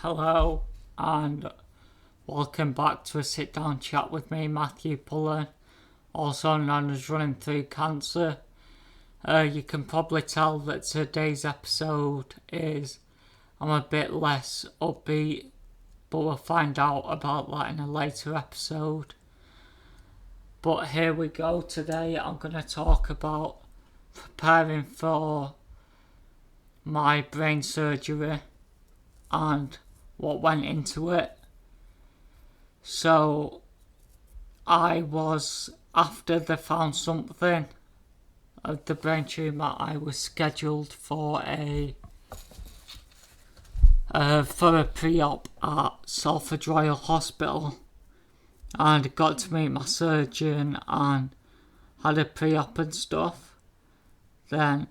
Hello and welcome back to a sit down chat with me, Matthew Pullan, also known as Running Through Cancer. You can probably tell that today's episode I'm a bit less upbeat, but we'll find out about that in a later episode. But here we go. Today I'm going to talk about preparing for my brain surgery and what went into it. So after they found something of the brain tumour, I was scheduled for a pre-op at Salford Royal Hospital, and got to meet my surgeon and had a pre-op and stuff. Then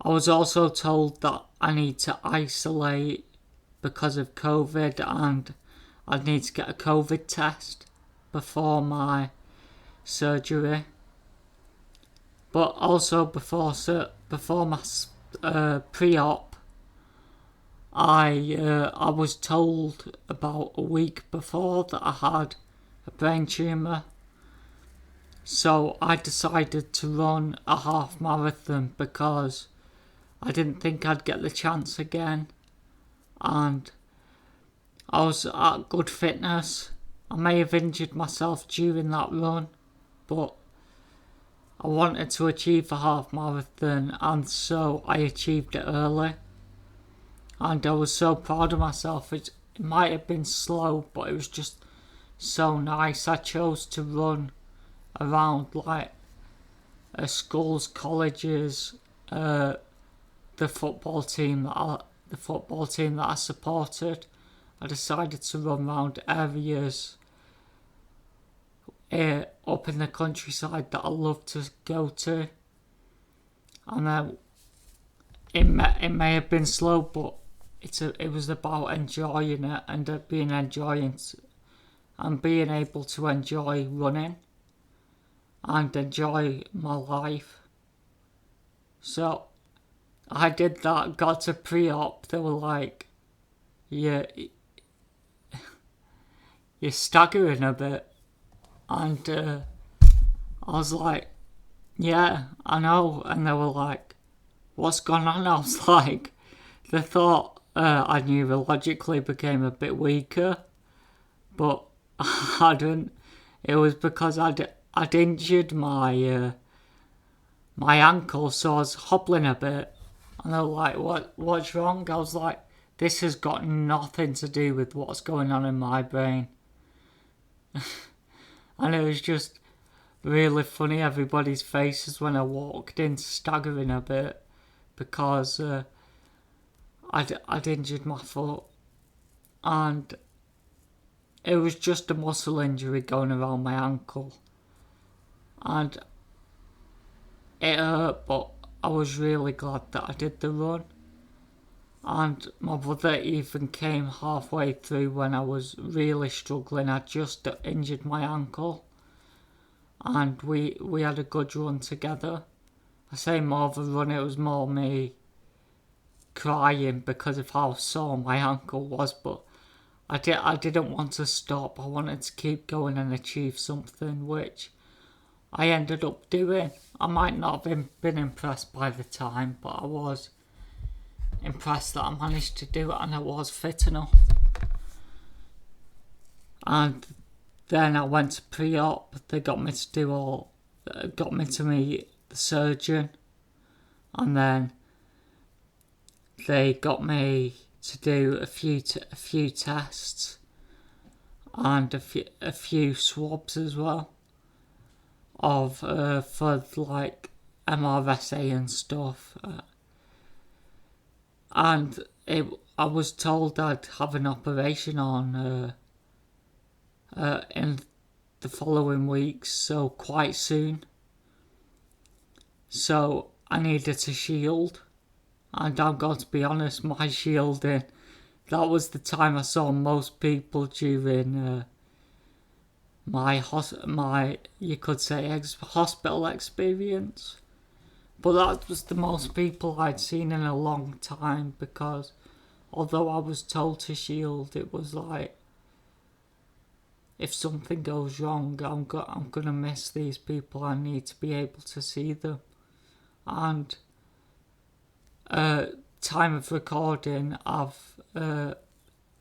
I was also told that I need to isolate because of COVID, and I'd need to get a COVID test before my surgery. But also before my pre-op, I was told about a week before that I had a brain tumour. So I decided to run a half marathon because I didn't think I'd get the chance again. And I was at good fitness. I may have injured myself during that run, but I wanted to achieve a half marathon, and so I achieved it early. And I was so proud of myself. It might have been slow, but it was just so nice. I chose to run around like schools, colleges, the football team that I supported. I decided to run around areas up in the countryside that I love to go to. And then it may have been slow, but it was about enjoying it and being able to enjoy running and enjoy my life. So I did that, got to pre-op. They were like, you're staggering a bit. And I was like, yeah, I know. And they were like, what's going on? I was like, they thought I neurologically became a bit weaker, but I hadn't. It was because I'd injured my ankle, so I was hobbling a bit. And they were like, what's wrong? I was like, this has got nothing to do with what's going on in my brain. And it was just really funny, everybody's faces when I walked in, staggering a bit, because I'd injured my foot. And it was just a muscle injury going around my ankle. And it hurt, but I was really glad that I did the run. And my brother even came halfway through when I was really struggling. I just injured my ankle. And we had a good run together. I say more of a run, it was more me crying because of how sore my ankle was. But I didn't want to stop. I wanted to keep going and achieve something, which I ended up doing. I might not have been impressed by the time, but I was impressed that I managed to do it, and I was fit enough. And then I went to pre-op. They got me to meet the surgeon, and then they got me to do a few tests and a few swabs as well for like MRSA and stuff. And I was told I'd have an operation on in the following weeks, so quite soon. So I needed a shield, and I'm going to be honest, my shielding, that was the time I saw most people during my you could say hospital experience. But that was the most people I'd seen in a long time, because although I was told to shield, it was like, if something goes wrong, I'm gonna miss these people. I need to be able to see them. And time of recording, I've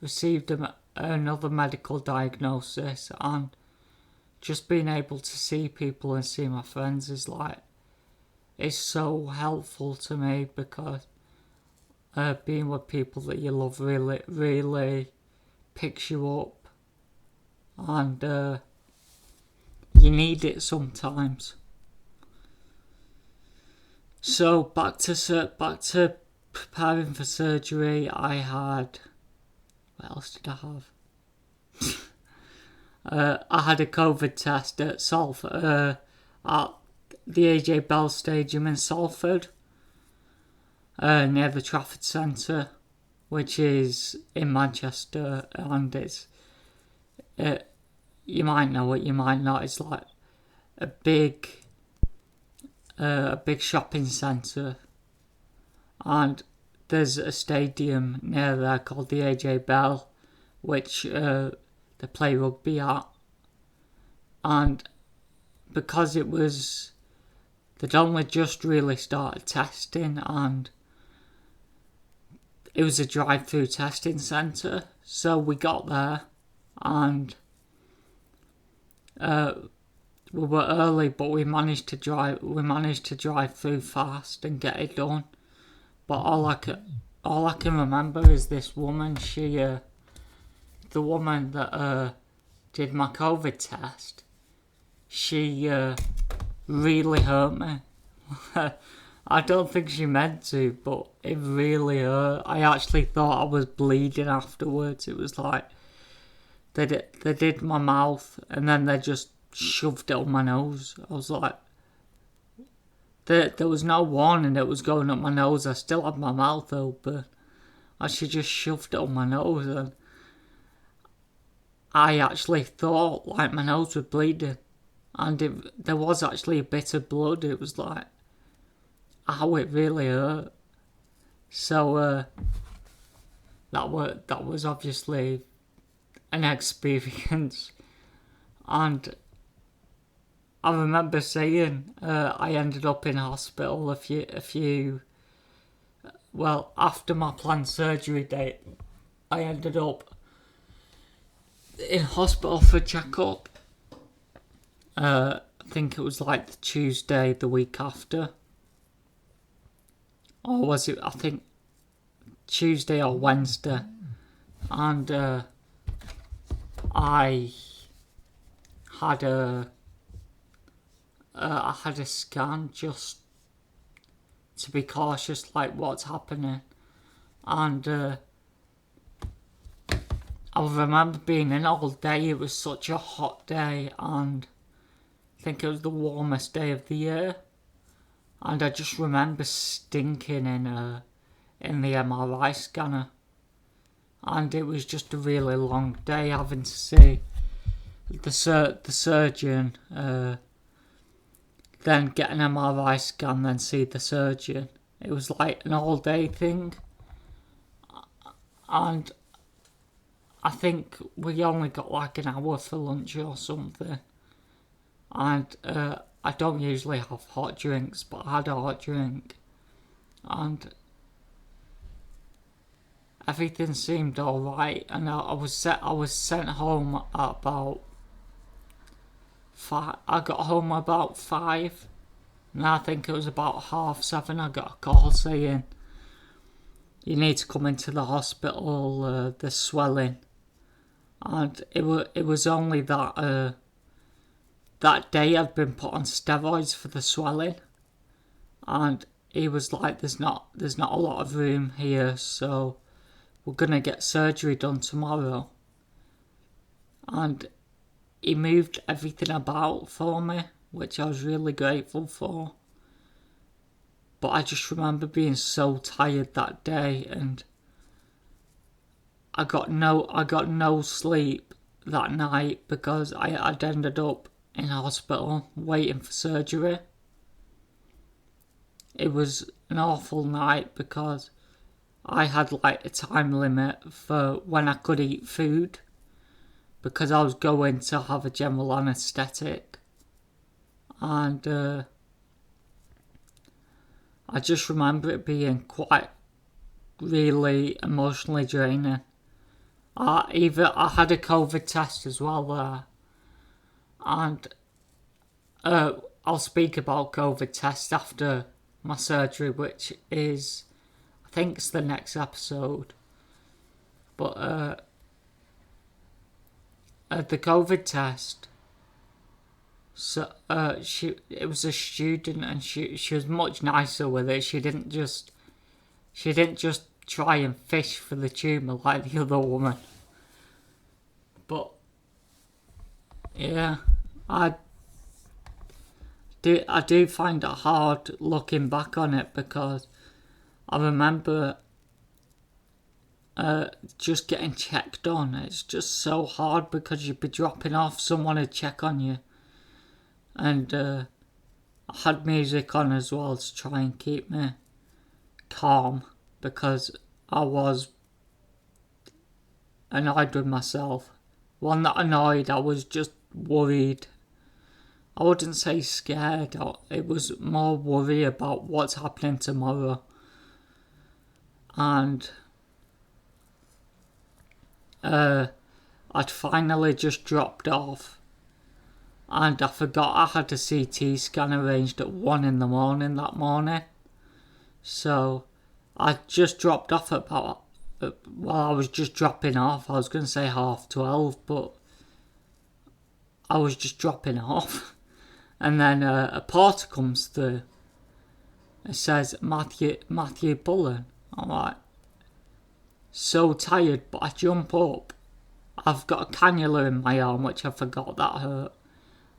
received another medical diagnosis, and just being able to see people and see my friends is so helpful to me, because being with people that you love really picks you up, and you need it sometimes. So back to preparing for surgery. I had, what else did I have? I had a COVID test at at the AJ Bell Stadium in Salford, near the Trafford Centre, which is in Manchester, and it's you might know it, you might not. It's like a big shopping centre, and there's a stadium near there called the AJ Bell, which they play rugby at. And because they'd only just really started testing, and it was a drive-through testing centre, so we got there, and we were early, but we managed to drive through fast and get it done. But all I can remember is this woman. The woman that did my COVID test, she really hurt me. I don't think she meant to, but it really hurt. I actually thought I was bleeding afterwards. It was like they did my mouth, and then they just shoved it on my nose. I was like, there was no warning it was going up my nose. I still had my mouth open, and she just shoved it on my nose, and I actually thought like my nose was bleeding, and there was actually a bit of blood. It was like, ow, it really hurt. So that was obviously an experience, and I remember saying I ended up in hospital after my planned surgery date. I ended up in hospital for a checkup. I think it was like the Tuesday the week after, or was it? I think Tuesday or Wednesday, and I had a scan just to be cautious, like what's happening, and I remember being in all day. It was such a hot day, and I think it was the warmest day of the year, and I just remember stinking in the MRI scanner, and it was just a really long day having to see the surgeon, then get an MRI scan, then see the surgeon. It was like an all day thing, and I think we only got like an hour for lunch or something, and I don't usually have hot drinks, but I had a hot drink, and everything seemed alright, and I was sent home at about 5. I got home about 5, and I think it was about 7:30 I got a call saying, you need to come into the hospital, there's swelling. And it was only that day I'd been put on steroids for the swelling, and he was like, there's not a lot of room here, so we're gonna get surgery done tomorrow. And he moved everything about for me, which I was really grateful for. But I just remember being so tired that day, and I got no sleep that night because I'd ended up in hospital waiting for surgery. It was an awful night because I had like a time limit for when I could eat food because I was going to have a general anaesthetic. And I just remember it being quite really emotionally draining. I had a COVID test as well there. And I'll speak about COVID test after my surgery, which is, I think it's the next episode. But the COVID test, so it was a student, and she was much nicer with it. She didn't just try and fish for the tumour like the other woman. But yeah, I do find it hard looking back on it, because I remember just getting checked on. It's just so hard because you'd be dropping off, someone would check on you. And I had music on as well to try and keep me calm, because I was annoyed with myself. Well, not annoyed, I was just worried. I wouldn't say scared, it was more worry about what's happening tomorrow. And I'd finally just dropped off, and I forgot I had a CT scan arranged at 1 in the morning that morning. So I just dropped off at about, I was just dropping off. I was going to say 12:30, but I was just dropping off. And then a porter comes through. It says Matthew Pullan. I'm like, so tired, but I jump up. I've got a cannula in my arm, which I forgot that hurt.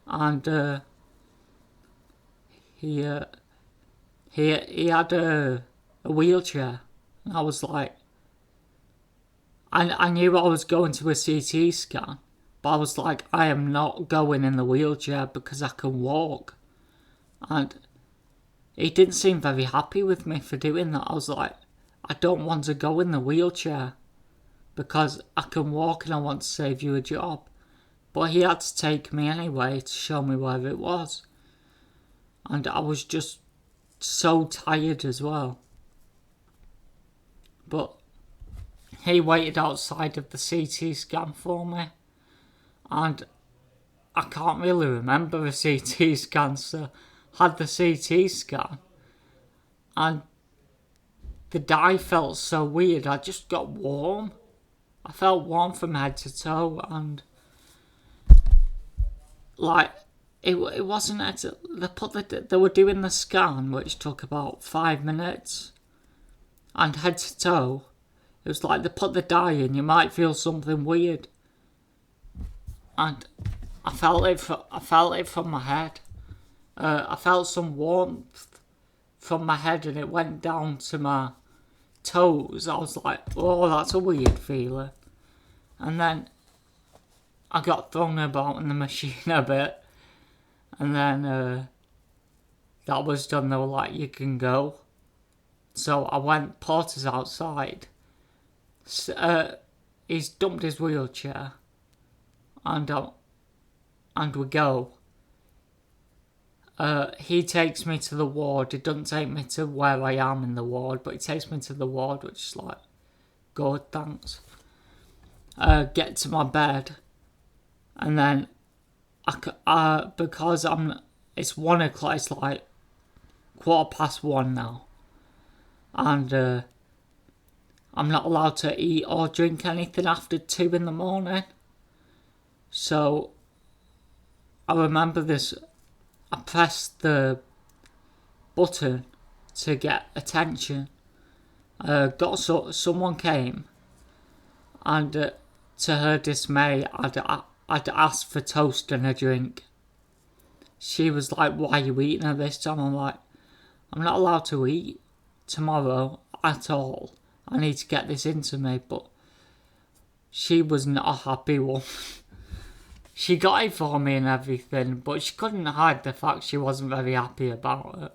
And he had a wheelchair. And I was like, I knew I was going to a CT scan, but I was like, I am not going in the wheelchair because I can walk. And he didn't seem very happy with me for doing that. I was like, I don't want to go in the wheelchair because I can walk and I want to save you a job. But he had to take me anyway to show me where it was. And I was just so tired as well. But he waited outside of the CT scan for me. And I can't really remember a CT scan, so I had the CT scan. And the dye felt so weird, I just got warm. I felt warm from head to toe, and like it wasn't they were doing the scan, which took about 5 minutes, and head to toe it was like they put the dye in, you might feel something weird, and I felt it from my head. I felt some warmth from my head, and it went down to my toes. I was like, oh, that's a weird feeling. And then I got thrown about in the machine a bit, and then that was done. They were like, you can go. So I went, porter's outside. He's dumped his wheelchair, and we go. He takes me to the ward. He doesn't take me to where I am in the ward, but he takes me to the ward, which is like, good, thanks. Get to my bed, and then because it's 1 o'clock, it's like 1:15 now, and I'm not allowed to eat or drink anything after 2 in the morning. So I remember this. I pressed the button to get attention. Someone came, and to her dismay, I'd asked for toast and a drink. She was like, "Why are you eating at this time?" I'm like, "I'm not allowed to eat tomorrow at all. I need to get this into me." But she was not a happy one. She got it for me and everything, but she couldn't hide the fact she wasn't very happy about it.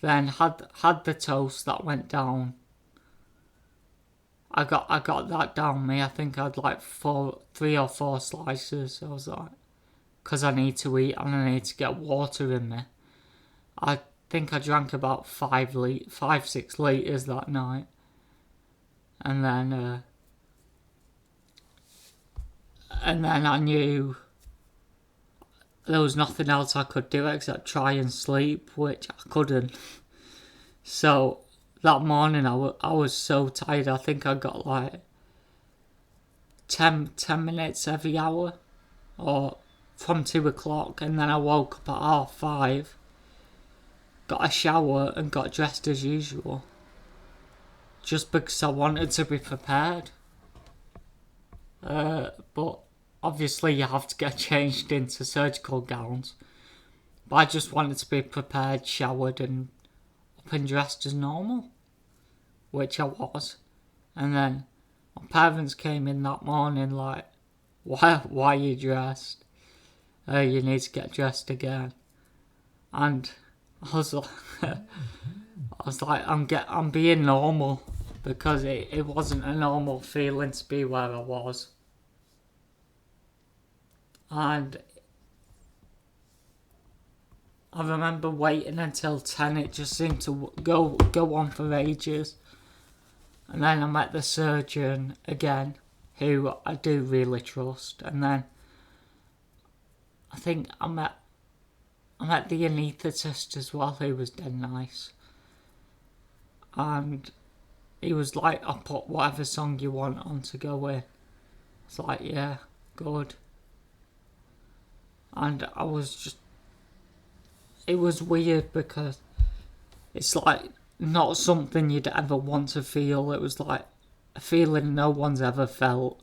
Then had the toast that went down I got that down me. I think I had like 3 or 4 slices. I was like, because I need to eat and I need to get water in me. I think I drank about 6 litres that night. And then I knew there was nothing else I could do except try and sleep, which I couldn't. So that morning I was so tired. I think I got like 10 minutes every hour, or from 2 o'clock, and then I woke up at 5:30, got a shower and got dressed as usual, just because I wanted to be prepared. But obviously you have to get changed into surgical gowns. But I just wanted to be prepared, showered and up and dressed as normal, which I was. And then my parents came in that morning like, why are you dressed? You need to get dressed again. And I was like, I'm being normal, because it wasn't a normal feeling to be where I was. And I remember waiting until 10. It just seemed to go on for ages. And then I met the surgeon again, who I do really trust. And then I think I met the anaesthetist as well, who was dead nice. And he was like, I'll put whatever song you want on to go with. It's like, yeah, good. And I was just, it was weird because it's like not something you'd ever want to feel. It was like a feeling no one's ever felt.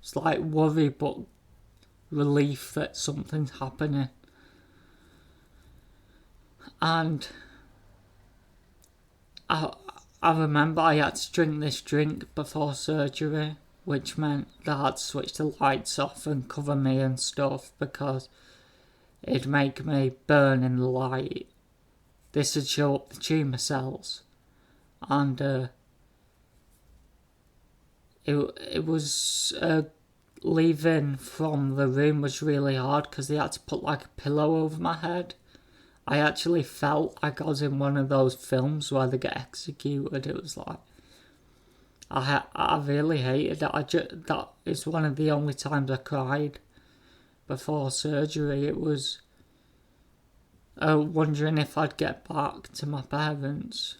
It's like worry but relief that something's happening. And I remember I had to drink this drink before surgery, which meant they had to switch the lights off and cover me and stuff, because it'd make me burn in the light. This would show up the tumour cells. And it was leaving from the room was really hard, because they had to put like a pillow over my head. I actually felt like I was in one of those films where they get executed. It was like, I really hated it. That is one of the only times I cried before surgery. It was wondering if I'd get back to my parents.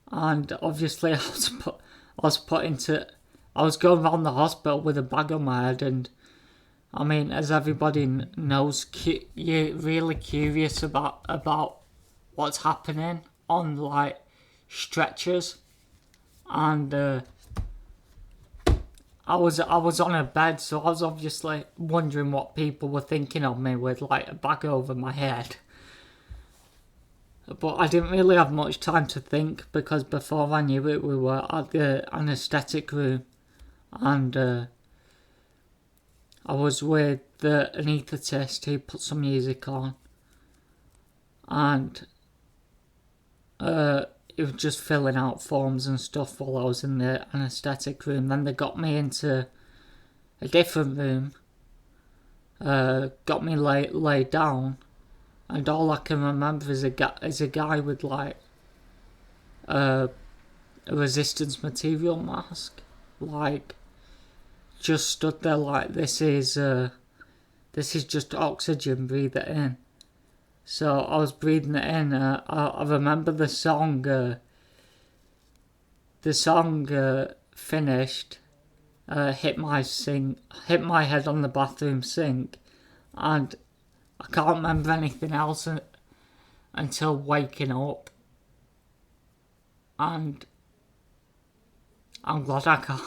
And obviously I was going around the hospital with a bag on my head, and I mean, as everybody knows, you're really curious about what's happening on like stretchers, and I was on a bed, so I was obviously wondering what people were thinking of me with like a bag over my head. But I didn't really have much time to think, because before I knew it, we were at the anaesthetic room, and I was with the anaesthetist who put some music on, and it was just filling out forms and stuff while I was in the anaesthetic room. Then they got me into a different room, got me laid down, and all I can remember is a guy with like a resistance material mask, like, just stood there like, this is just oxygen, breathe it in. So I was breathing it in. I remember the song finished, hit my head on the bathroom sink, and I can't remember anything else until waking up, and I'm glad I can't.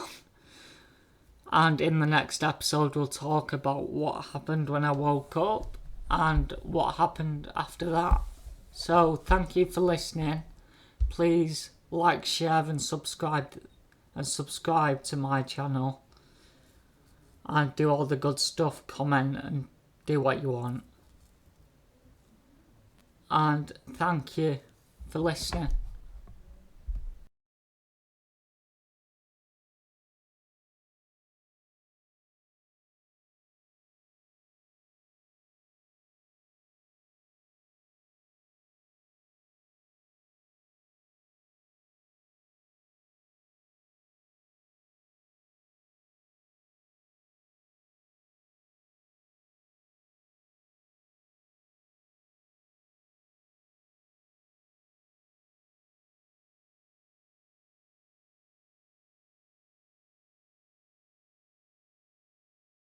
And in the next episode we'll talk about what happened when I woke up and what happened after that. So thank you for listening. Please like, share and subscribe to my channel, and do all the good stuff, comment and do what you want. And thank you for listening.